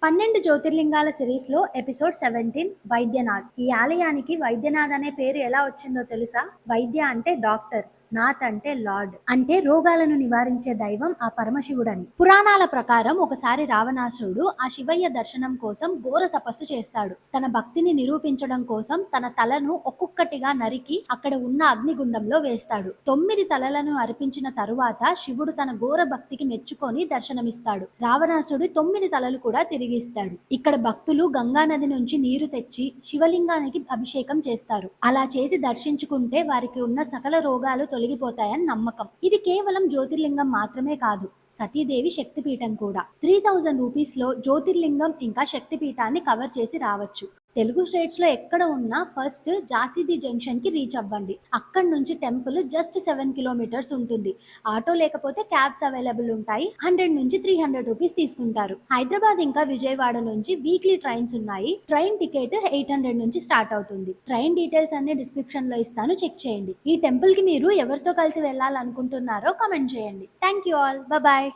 12 జ్యోతిర్లింగాల సిరీస్‌లో ఎపిసోడ్ 17 వైద్యనాథ్. ఈ ఆలయానికి వైద్యనాథ్ అనే పేరు ఎలా వచ్చిందో తెలుసా? వైద్య అంటే డాక్టర్, నాథ్ అంటే లార్డ్, అంటే రోగాలను నివారించే దైవం ఆ పరమశివుడని. పురాణాల ప్రకారం ఒకసారి రావణాసురుడు ఆ శివయ్య దర్శనం కోసం ఘోర తపస్సు చేస్తాడు. తన భక్తిని నిరూపించడం కోసం తన తలను ఒక్కొక్కటిగా నరికి అక్కడ ఉన్న అగ్నిగుండంలో వేస్తాడు. 9 తలలను అర్పించిన తరువాత శివుడు తన ఘోర భక్తికి మెచ్చుకొని దర్శనమిస్తాడు. రావణాసురుడు 9 తలలు కూడా తిరిగిస్తాడు. ఇక్కడ భక్తులు గంగా నది నుంచి నీరు తెచ్చి శివలింగానికి అభిషేకం చేస్తారు. అలా చేసి దర్శించుకుంటే వారికి ఉన్న సకల రోగాలు తొలగిపోతాయని నమ్మకం. ఇది కేవలం జ్యోతిర్లింగం మాత్రమే కాదు, సతీదేవి శక్తిపీఠం కూడా. 3000 రూపీస్లో జ్యోతిర్లింగం ఇంకా శక్తిపీఠాన్ని కవర్ చేసి రావచ్చు. తెలుగు స్టేట్స్ లో ఎక్కడ ఉన్నా ఫస్ట్ జాసిది జంక్షన్ కి రీచ్ అవ్వండి. అక్కడి నుంచి టెంపుల్ జస్ట్ 7 కిలోమీటర్స్ ఉంటుంది. ఆటో లేకపోతే క్యాబ్స్ అవైలబుల్ ఉంటాయి. 100 నుంచి 300 రూపీస్ తీసుకుంటారు. హైదరాబాద్ ఇంకా విజయవాడ నుంచి వీక్లీ ట్రైన్స్ ఉన్నాయి. ట్రైన్ టికెట్ 800 నుంచి స్టార్ట్ అవుతుంది. ట్రైన్ డీటెయిల్స్ అన్ని డిస్క్రిప్షన్ లో ఇస్తాను, చెక్ చేయండి. ఈ టెంపుల్ కి మీరు ఎవరితో కలిసి వెళ్ళాలనుకుంటున్నారో కమెంట్ చేయండి. Thank you all, bye.